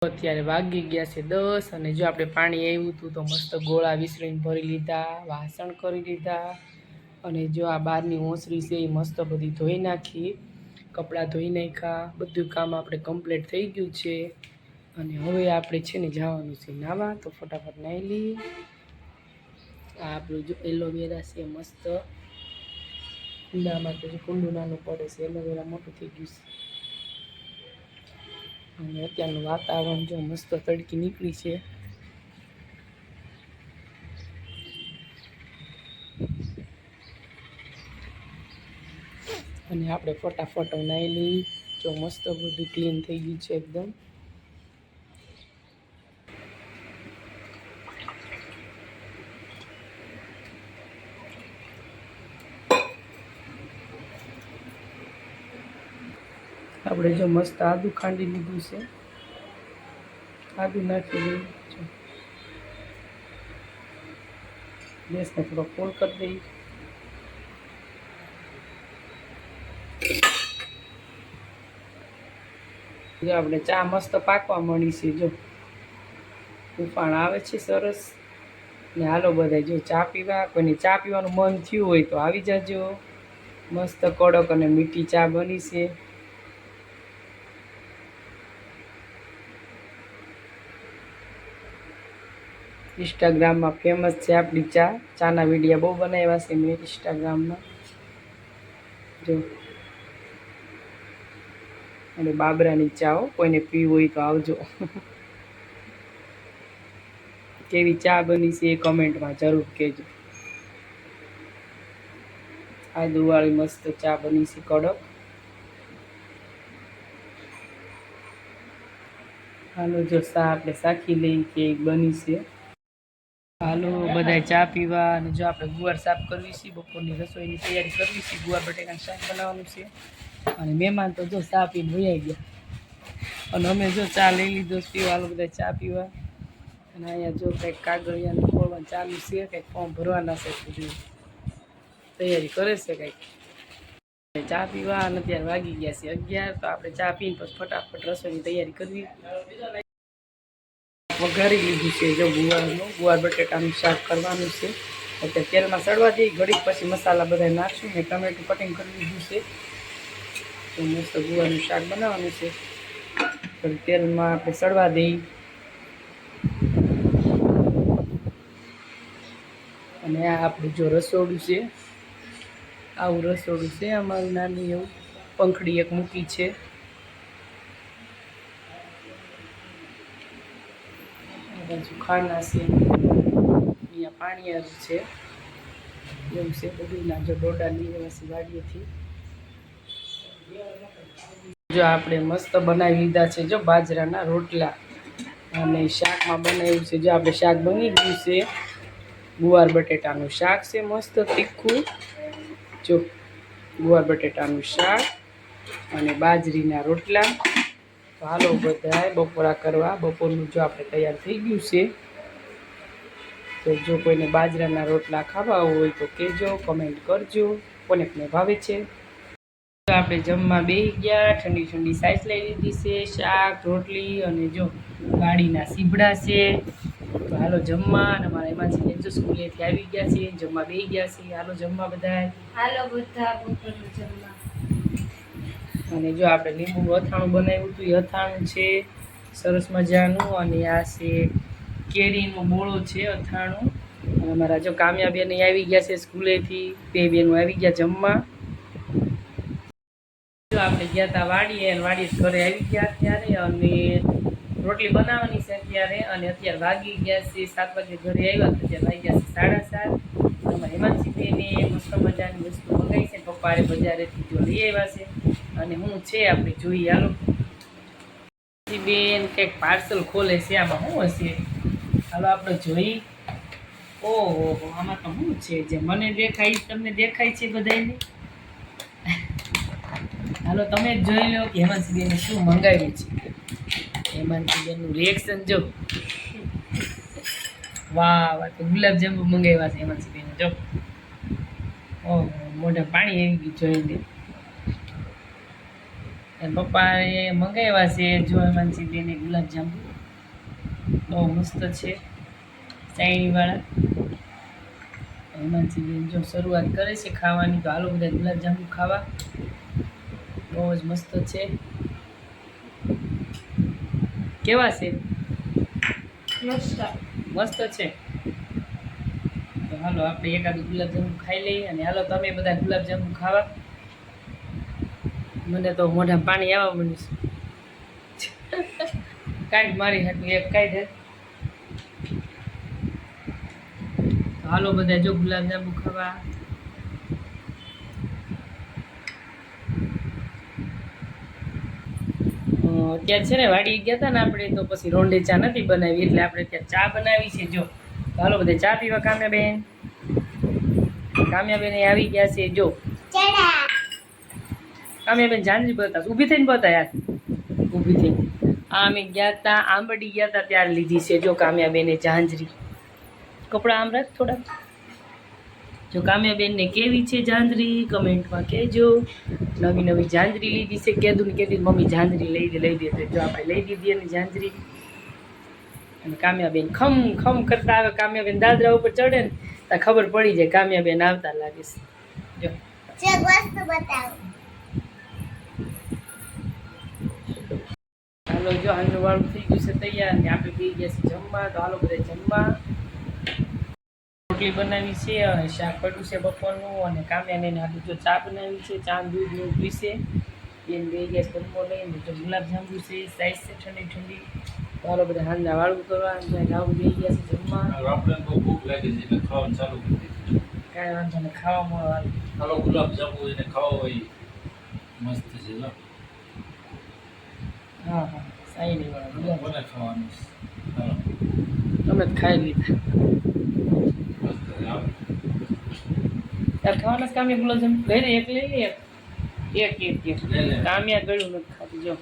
અત્યારે વાગી ગયા છે 10 અને જો આપણે પાણી આવ્યું હતું તો મસ્ત ગોળા વિસરીને ભરી લીધા, વાસણ કરી લીધા અને જો આ બહારની ઓસરી છે એ મસ્ત બધી ધોઈ નાખી, કપડાં ધોઈ નાખ્યા, બધું કામ આપણે કમ્પ્લીટ થઈ ગયું છે અને હવે આપણે છે ને જવાનું છે નાવા, તો ફટાફટ નાહી લઈએ। આ આપણું જો એલોવેરા છે મસ્ત કુંડામાં, તો જો કુંડું નાનું પડે છે, એલોવેરા મોટું થઈ ગયું છે અને અત્યારનું વાતાવરણ જો મસ્ત તડકી નીકળી છે અને આપણે ફટાફટ નાહી લઈ, જો મસ્ત બધું ક્લીન થઈ ગયું છે એકદમ। આપણે જો મસ્ત આદુ ખાંડી લીધું છે, આદુ નાખી દઈએ, ગેસને થોડો ફૂલ કરી દઈએ। જો આપણે ચા મસ્ત પાકવા મળી છે, જો ઉફાણ આવે છે સરસ ને। હાલો બધા જો ચા પીવા, કોઈને ચા પીવાનું મન થયું હોય તો આવી જાજો, મસ્ત કડક અને મીઠી ચા બની છે। ઇન્સ્ટાગ્રામમાં ફેમસ છે આપણી ચા, ચાના વિડીયા બહુ બનાવ્યા છે મેં ઇન્સ્ટાગ્રામમાં જો। અને બાબરાની ચા હો, કોઈને પીવું હોય તો આવજો। કેવી ચા બની છે એ કમેન્ટમાં જરૂર કહેજો। આદુવાળી મસ્ત ચા બની છે કડક। હાલો જો ચા આપણે સાખી લઈ કે બની છે। હાલો બધા ચા પીવા, અને જો આપણે ગુવાર સાફ કરવી છે, બપોરની રસોઈની તૈયારી કરવી છે, ગુવાર બટેકાનું શાક બનાવવાનું છે અને મહેમાન તો જો ચા પીને વૈયા ગયા અને અમે જો ચા લઈ લીધો પીવા, હાલો બધા ચા પીવા। અને અહીંયા જો કંઈક કાગળિયાનું ખોલવાનું ચાલુ છે, કંઈક ફોર્મ ભરવાના છે, બધું તૈયારી કરે છે કંઈક। ચા પીવા અને અત્યારે વાગી ગયા છે 11, તો આપણે ચા પીને પછી ફટાફટ રસોઈની તૈયારી કરવી। વઘારી લીધું છે જો ગુવારનું, ગુવાર બટેટાનું શાક કરવાનું છે। અત્યારે તેલમાં સડવા દઈ, ઘડીક પછી મસાલા બધા નાખશું ને ટમેટું કટિંગ કરી લીધું છે, તો મસ્ત ગુવારનું શાક બનાવવાનું છે। પછી તેલમાં આપણે સડવા દઈ અને આ આપણું જો રસોડું છે, આવું રસોડું છે અમારું નાની એવું, પંખડી એક મૂકી છે। ખાના છે, અહીંયા પાણી આવ્યું છે એવું છે બધું ના, જો ડોડા લઈ આવ્યા છે ગાડીએથી। જો આપણે મસ્ત બનાવી લીધા છે જો બાજરાના રોટલા, અને શાકમાં બનાવ્યું છે, જો આપણે શાક બની ગયું છે, ગુવાર બટેટાનું શાક છે મસ્ત તીખું, જો ગુવાર બટેટાનું શાક અને બાજરીના રોટલા। તો હાલો બધાય બપોરા કરવા, બપોરનું જો આપણે તૈયાર થઈ ગયું છે। તો જો કોઈને બાજરાના રોટલા ખાવા હોય તો કહેજો, કમેન્ટ કરજો કોને કોને ભાવે છે। તો આપણે જમવા બેસી ગયા, ઠંડી ઠંડી સાઈઝ લઈ લીધી છે, શાક રોટલી અને જો ગાડીના સીભડા છે। તો હાલો જમવા, અને અમારા એમાંથી જો સ્કૂલેથી આવી ગયા છે, જમવા બેસી ગયા છે, હાલો જમવા બધા, હાલો બધા બપોરનું જમવા। અને જો આપણે લીંબુ અથાણું બનાવ્યું હતું, એ અથાણું છે સરસ મજાનું, અને આ છે કેરીનો બોળો છે અથાણું। અને અમારા જો કામ્યાબેન આવી ગયા છે સ્કૂલેથી, બે બેનો આવી ગયા જમવા। જો આપણે ગયા હતા વાડીએ, અને વાડીએ ઘરે આવી ગયા અત્યારે, અને રોટલી બનાવવાની છે અત્યારે, અને અત્યારે વાગી ગયા છે 7 વાગે ઘરે આવ્યા તો અત્યારે વાગ્યા છે 7:30। અમારા હેમાંશીબેને મસ્ત મજાની વસ્તુ મંગાવી છે, પપ્પાએ બજારેથી જો લઈ આવ્યા છે, અને હું છે આપણે જોઈએ હાલો। બેન કંઈક પાર્સલ ખોલે છે, આમાં શું હશે હાલો આપણે જોઈ। ઓહો, આમાં તો શું છે, જે મને દેખાય તમને દેખાય છે બધાને? હાલો તમે જ જોઈ લો કે હેમાંશીબેને શું મંગાવ્યું છે। હેમાંશીબેનનું રિએક્શન જો, વાહ વાહ, તો ગુલાબજાંબુ મંગાવ્યા છે હેમાંશીબેને જો। ઓહો, મોઢા પાણી આવી ગયું જોઈને। એના પપ્પાએ મંગાવ્યા છે જો હેમાંસી બેને ગુલાબજાંબુ બહુ મસ્ત છે ચાઇનીવાળા. હેમાંસી બેન જો શરૂઆત કરે છે ખાવાની, તો હાલો બધા ગુલાબજાંબુ ખાવા. બહુ જ મસ્ત છે. કેવા છે? મસ્ત. મસ્ત છે. તો હાલો આપણે એકાદું ગુલાબજાંબુ ખાઈ લઈએ અને હાલો તમે બધા ગુલાબજાંબુ ખાવા. મને તો મોઢામાં પાણી આવવા માંડ્યું છે. કાંઈ મારી હાટું એક કાંઈ દે. તો હાલો બધા જો ગુલાબજાંબુ ખાવા. અત્યારે છે ને વાડી ગયા હતા ને આપણે, તો પછી રોંઢે ચા નથી બનાવી એટલે આપણે ત્યાં ચા બનાવી છે જો. તો હાલો બધા ચા પીવા. કામ્યાબેન આવી ગયા છે જો. કામ્યાબેન જાનજી બતા ઊભી થઈને બતા યાર, ઊભી થઈને. અમે ગયા હતા આંબડી ગયા હતા ત્યારે લીધી છે જો કામ્યાબેને જાંજરી. કપડાં આમ રાખ થોડા. જો કામ્યાબેનને કેવી છે જાંજરી કમેન્ટમાં કહેજો. નવી નવી જાંજરી લીધી છે. કીધું ને કીધી મમ્મી જાંજરી લઈ દે જો આપણે લઈ દીધી એની જાંજરી. અને કામ્યાબેન ખમ ખમ કરતા આવે. કામ્યાબેન દાદરા ઉપર ચડે ને તો ખબર પડી જાય કામ્યાબેન આવતા લાગે છે જો. હાલો જો આનું વાળું થઈ ગયું છે તૈયાર ને આપણે પી ગયા છે જમવા. તો હાલો બધા જમવા. રોટલી બનાવી છે અને શાક પડ્યું છે બપોરનું, અને કામ્યાને આટલું જો ચા બનાવી છે. ચા દૂધ ને પીશે બેન. બે ગેસ જમવો લઈને જો ગુલાબજાંબુ છે, સાઈઝ છે ઠંડી ઠંડી. તો હાલો બધા હાંજના વાળું કરવા જાવું દઈ ગયા છે જમવા. આપણે બહુ ભૂખ લાગી છે એટલે ખાવાનું ચાલુ કરી દીધું. કાંઈ વાંધો નહીં, ખાવામાં હાલો ગુલાબજાંબુ એને ખાવા હોય મસ્ત છે જો. હા હા સાઈ વાળા ગુલાબ કોને ખાવાનું છે? હાલો તમે જ ખાઈ લીધા. મસ્ત છે આવો. તાર ખાવાના જ કામ્યા ગુલાબજાંબુ લઈ લે. એક લઈ લે. એક લઈ લે. કામ્યા ગળ્યું નથી ખાતી જો.